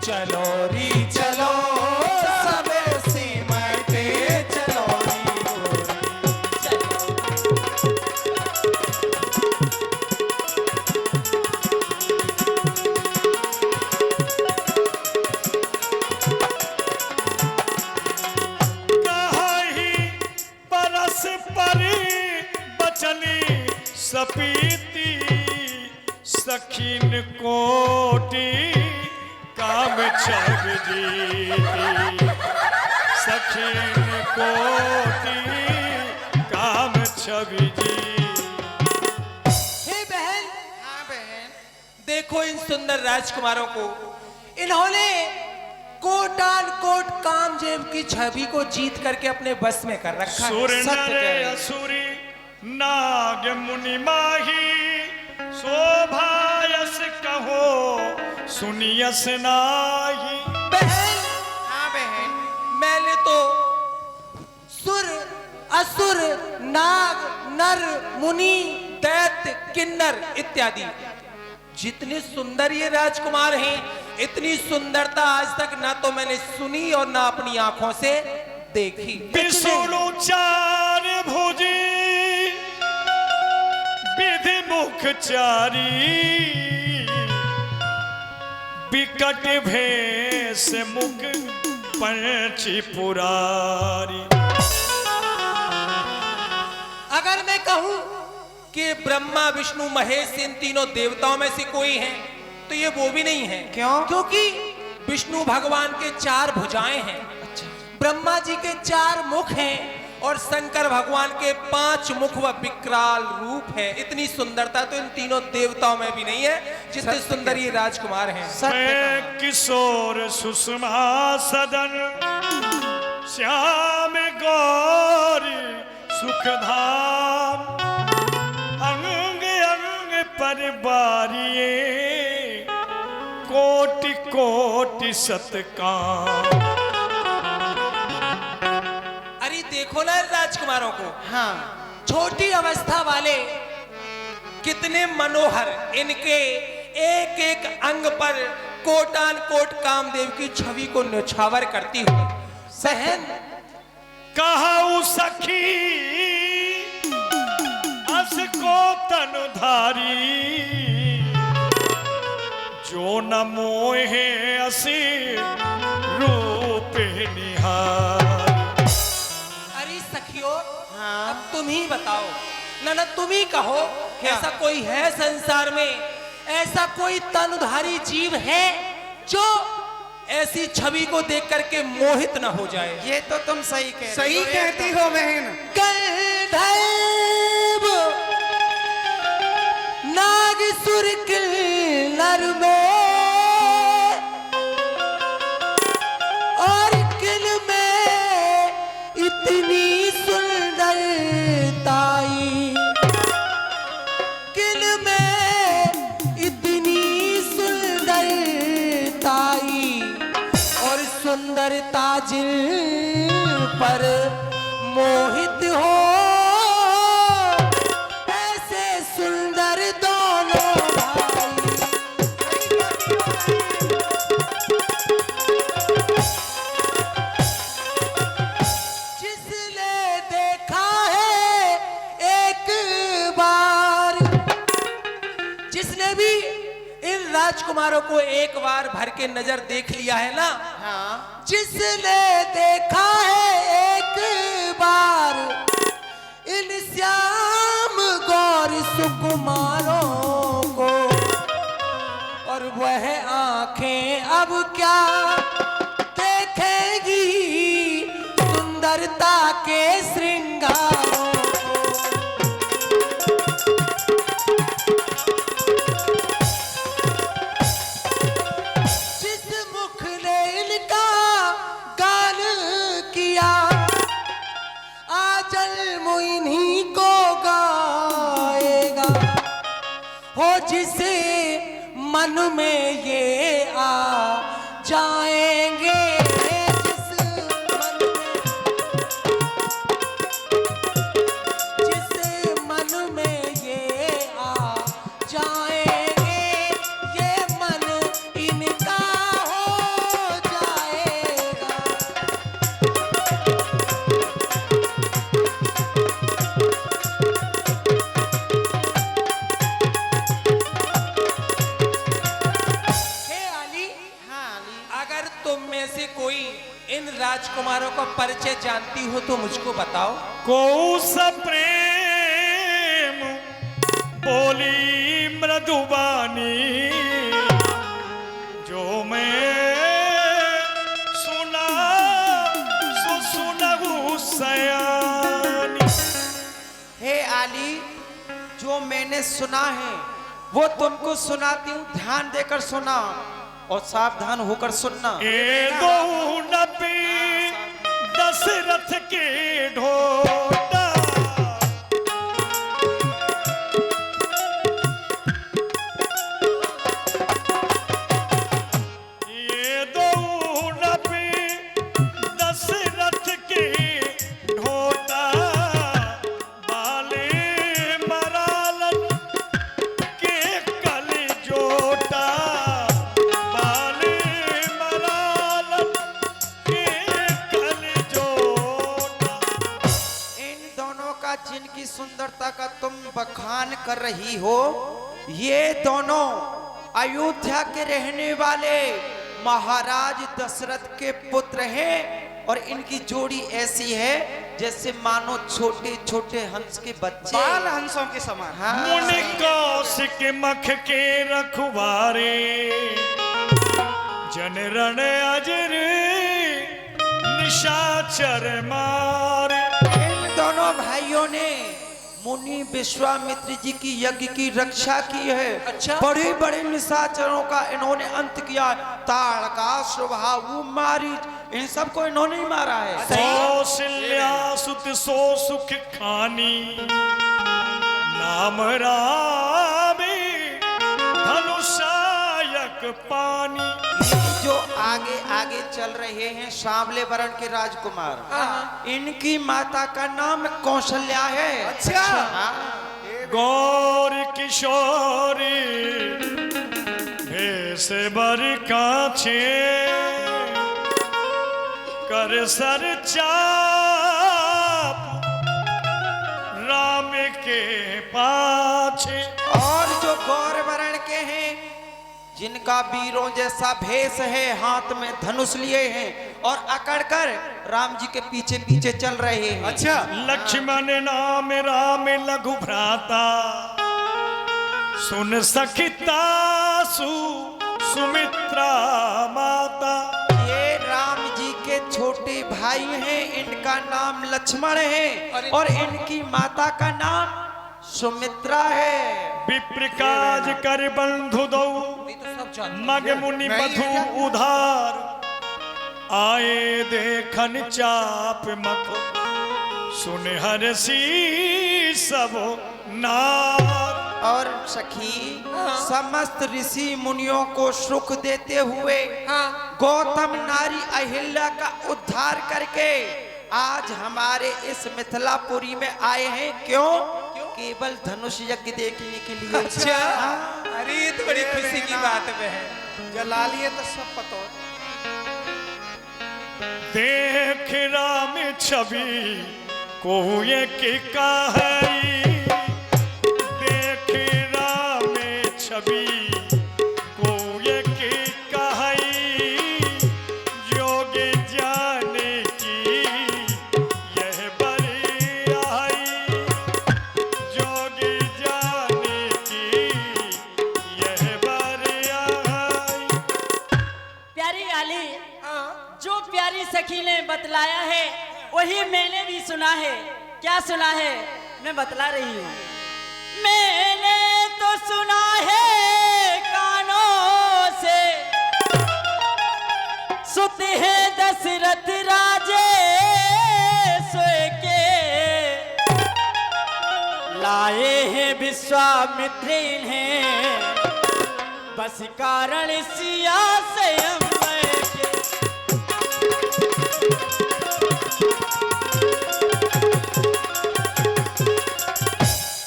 चलो री चलो सबे सिमटे चलो री गोरी चलो। कहीं परस्पर बचनी सपीती सखीन कोटि काम छब जीती सखीन कोटि काम छब जी। हे बहन, हाँ बहन, देखो इन सुंदर राजकुमारों को, इन्होंने कोटान कोट कामजेब की छवि को जीत करके अपने बस में कर रखा है। सुर सत्य नर कह रहे हैं। असुरी नाग मुनि माही शोभायस कहो सुनियस नाही। बहन, हाँ बहन, मैंने तो सुर असुर नाग नर मुनि दैत्य किन्नर इत्यादि जितने सुंदर ये राजकुमार हैं, इतनी सुंदरता आज तक ना तो मैंने सुनी और ना अपनी आंखों से देखी। विष्णु चार भुजी विधि मुख चारी विकट भेष मुख पंची पुरारी। अगर मैं कहूं कि ब्रह्मा विष्णु महेश इन तीनों देवताओं में से कोई है तो ये वो भी नहीं है। क्यों? क्योंकि विष्णु भगवान के 4 भुजाएं हैं, ब्रह्मा जी के 4 मुख हैं और शंकर भगवान के 5 मुख व विकराल रूप है। इतनी सुंदरता तो इन तीनों देवताओं में भी नहीं है जितने सुंदर ये राजकुमार हैं। मैं किशोर सुषमा सदन श्याम गौरी सुखधाम अंग अंग पर बारिये कोटि कोटि सतकाम। अरे देखो ना इन राजकुमारों को, हाँ, छोटी अवस्था वाले कितने मनोहर, इनके एक एक अंग पर कोटान कोट कामदेव की छवि को न्योछावर करती हुई। बहन, कहू सखी अस को तनुधारी जो न मोहे असी रूप निहार। अरे सखियों, हाँ। अब तुम ही बताओ ना तुम ही कहो, ऐसा कोई है संसार में, ऐसा कोई तनुधारी जीव है जो ऐसी छवि को देख करके मोहित न हो जाए। ये तो तुम सही कह रही सही हो, कहती एकदम। हो बहन। गंधर्व नागसुर किन्नर में और किल में इतनी सुंदरताई, किल में इतनी सुंदरताई और सुंदरता जिन पर मोहित हो, ऐसे सुंदर दोनों भाई। जिसने देखा है एक बार, जिसने भी इन राजकुमारों को एक बार भर के नजर देख लिया है ना, हाँ, जिसने देखा है एक बार इन श्याम गौर सुकुमारों को, और वह आंखें अब क्या देखेगी सुंदरता के श्रृंगारों को। जिस मुख ने इनका गान किया आजल मोइनी को गाएगा, हो जिसे मन में ये आ जाएंगे, जिस मन में ये आ जाएंगे, ये मन इनका हो अगर तुम में से कोई इन राजकुमारों का परिचय जानती हो तो मुझको बताओ। कौस प्रेम बोली मृदुबानी, जो मैं सुना सो सुनहु सयानी। हे आली, जो मैंने सुना है वो तुमको सुनाती हूँ, ध्यान देकर सुना और सावधान होकर सुनना। ए दो नबी दशरथ के ढोटा, ये दो नबी दशरथ के ढोटा, बाले मरालन के कल जोटा, बाले मरालन के कल जोटा। इन दोनों का जिनकी सुंदरता का तुम बखान कर रही हो, ये दोनों अयोध्या के रहने वाले महाराज दशरथ के पुत्र हैं और इनकी जोड़ी ऐसी है जैसे मानो छोटे छोटे हंस के बच्चे, बाल हंसों के समान। हाँ। मुनि कौशिक मख के रखवारे, जनरण अजर निशाचर मारे। इन दोनों भाइयों ने मुनि विश्वामित्र जी की यज्ञ की रक्षा की है। अच्छा। बड़े बड़े निशाचरों का इन्होंने अंत किया। ताड़का, स्वभाव, मारीच, इन सबको इन्होंने ही मारा है। कौशल्या सुत सो सुख खानी, नाम रामे धनुषायक पानी। ये जो आगे आगे चल रहे हैं सांवले वर्ण के राजकुमार, इनकी माता का नाम कौशल्या है। अच्छा। हाँ। गौर किशोरी भेष बर काछे, कर सर चाप राम के पाछे। और जो गौर वर्ण के हैं, जिनका वीरों जैसा भेष है, हाथ में धनुष लिए हैं और अकड़कर राम जी के पीछे पीछे चल रहे हैं। अच्छा। लक्ष्मण नाम राम लघु भ्राता, सुन सखिता सुमित्रा माता। ये राम जी के छोटे भाई हैं, इनका नाम लक्ष्मण है और इनकी माता का नाम सुमित्रा है। विप्र काज कर बंधु दो, नहीं तो सब जानते मग मुनि बधु उधार, आए देखन चाप मख, सुन हरसी सब नार। और सखी, समस्त ऋषि मुनियों को सुख देते हुए गौतम नारी अहिल्या का उद्धार करके आज हमारे इस मिथिलापुरी में आए हैं। क्यों? केवल धनुष यज्ञ देखने के लिए। अच्छा। अरे ये तो बड़ी खुशी की बात है। जला लिए तो सब पतो। देख राम छवि को ये की कहाई, देख राम छवि को ये की कहाई, योगी जाने की यह बड़ी आई, योगी जाने की यह बड़ी आई। प्यारी आली, जो प्यारी सखी ने बतलाया है वही मैंने भी सुना है। क्या सुना है मैं बतला रही हूँ। मैंने तो सुना है कानों से, सुत है दशरथ राजे सोए के, लाए हैं विश्वामित्र इन्हें, बस कारण सिया से अम्बर के।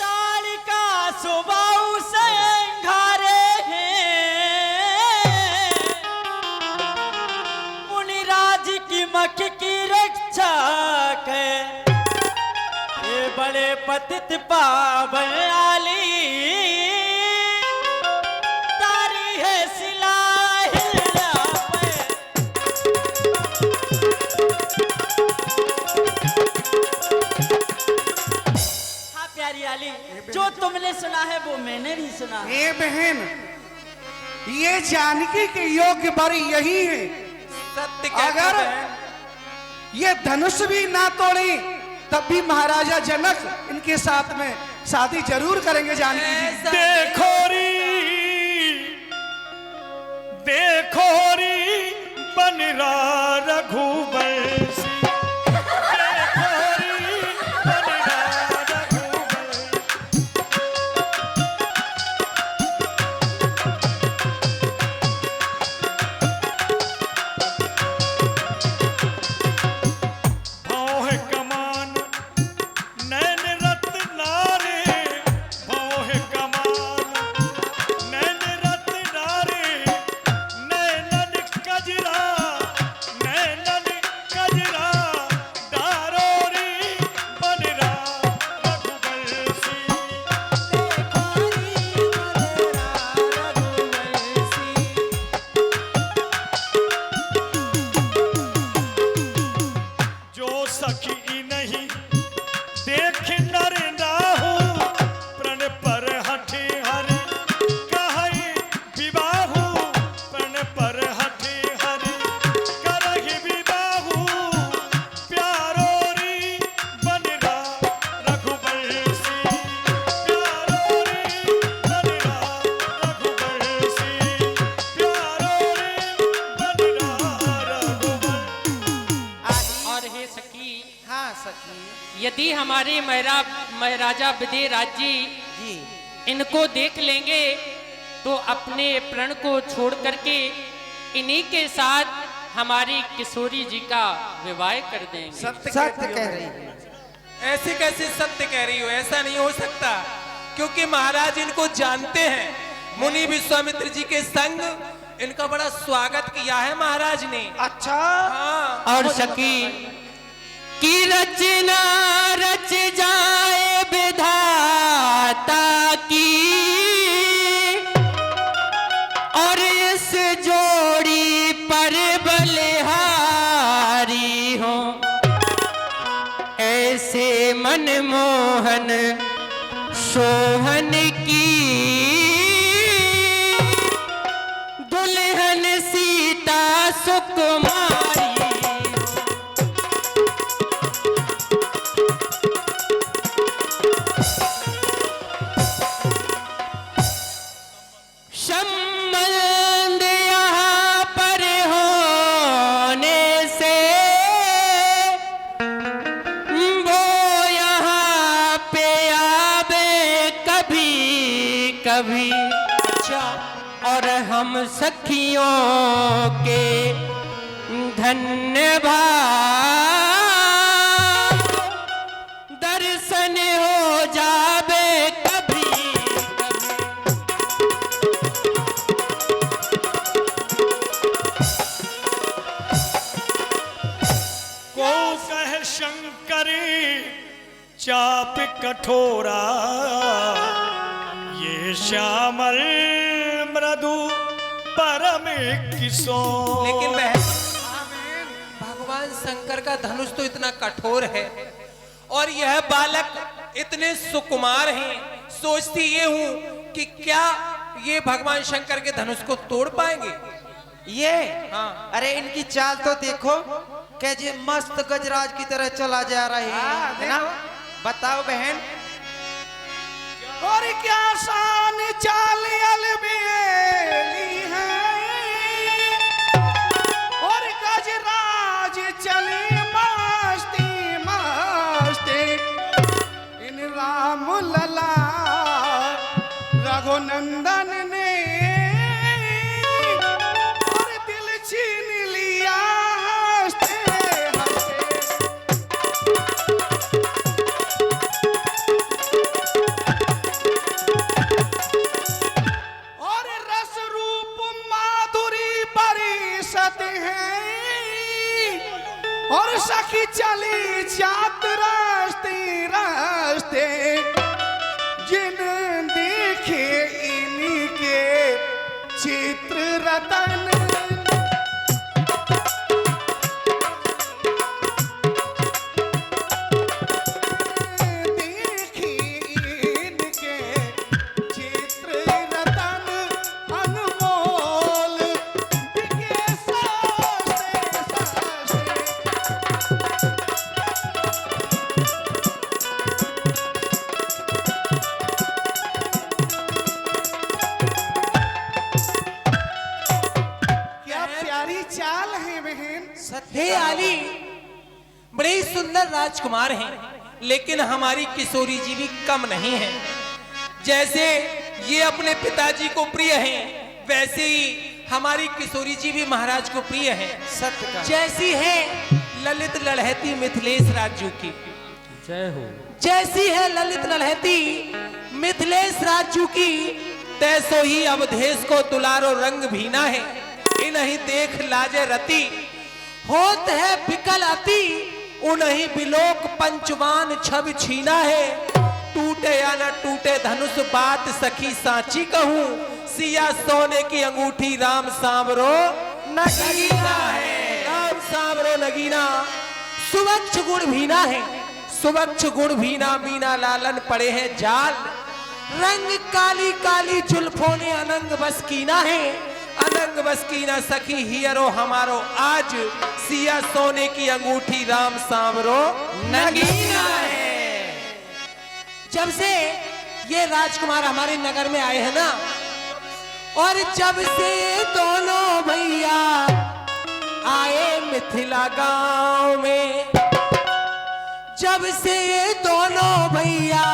तालिका सुबाऊ से अंगारे हैं, मुनिराज की मख की रक्षा है, ये बड़े पतित पावन आली, तारी है सिला हिला पे। सुना है वो मैंने भी सुना है। ये बहन, ये जानकी के योग्य वर यही है। सत्य कहती अगर बहन। ये धनुष भी ना तोड़ी तब भी महाराजा जनक इनके साथ में शादी जरूर करेंगे जानकी जी। ऐसा देखो री बनरा रघुवंशी, देखो री बनरा रघुवंशी। भौह कमान नैन रत्नारे, भौह कमान नैन रत्नारे, नैनन कजरा, नैनन कजरा, दारोरी बनरा रघुवंशी। जो सखी नहीं देख नर नाहु, प्रण पर हठे हर कहई विबाहु, प्रण पर हठे हर करहि विबाहु, प्यारो री बनरा रघुवंशी, प्यारो री बनरा रघुवंशी, प्यारो री बनरा रघुवंशी। और हे सखी, हाँ सखी यदि हमारे महाराजा विदेराज जी जी, इनको देख लेंगे तो अपने प्रण को छोड़ करके इन्हीं के साथ हमारी किशोरी जी का विवाह कर देंगे। सत्य कह रही है। ऐसे कैसे सत्य कह रही हो? ऐसा नहीं हो सकता, क्योंकि महाराज इनको जानते हैं। मुनि विश्वामित्र जी के संग इनका बड़ा स्वागत किया है महाराज ने। अच्छा, हाँ। और सखी की रचना रच जाए विधाता की, और इस जोड़ी पर बलिहारी हो, ऐसे मनमोहन सोहन की दुल्हन सीता सुकुमारी। संबंध यहाँ पर होने से वो यहाँ पे आवे कभी कभी। अच्छा, और हम सखियों के धन्यवाद, दर्शन हो जावे कभी कभी। को कह शंकरी चाप कठोरा, ये श्यामल मृदु परम किशोर। लेकिन बहन, भगवान शंकर का धनुष तो इतना कठोर है और यह बालक इतने सुकुमार हैं। सोचती ये हूँ कि क्या ये भगवान शंकर के धनुष को तोड़ पाएंगे? ये हाँ। अरे इनकी चाल तो देखो, कैसे मस्त गजराज की तरह चला जा रही है ना। बताओ बहन, और क्या शान चाल अलबेली है, और गजराज चली मस्ती मस्ती, इन राम लला रघुनंदन ने और दिल छीन लिया हंसते हंसते। और रस रूप माधुरी परिषद है, और सखी चली जात रास्ते रास्ते, जिन देखे इनके चित्र रतन। देखी इनके कमाल है बहन। हे आली, बड़े ही सुंदर राजकुमार हैं, लेकिन हमारी किशोरी जी भी कम नहीं है। जैसे ये अपने पिताजी को प्रिय हैं, वैसे ही हमारी किशोरी जी भी महाराज को प्रिय है। सत्य का जैसी है ललित लड़हती मिथिलेश राजू की, जय हो। जैसी है ललित लड़हती मिथिलेश राजू की, तैसो ही अवधेश को दुलारो रंग भीना है। इन्हीं देख लाजे रति होत है बिकल अति, उन्हीं बिलोक पंचवान छब छीना है। टूटे या न टूटे धनुष बात सखी सांची कहूं, सिया सोने की अंगूठी राम सांवरो नगीना है। राम सांवरो नगीना, सुवक्ष गुण भीना है, सुवक्ष गुण भीना मीना लालन पड़े हैं जाल। रंग काली काली जुल्फों ने अनंग बस कीना है, अनंग बस कीना सखी हियरो हमारो आज, सिया सोने की अंगूठी राम सांवरो नगीना है। जब से ये राजकुमार हमारे नगर में आए हैं ना, और जब से दोनों भैया आए मिथिला गांव में, जब से ये दोनों भैया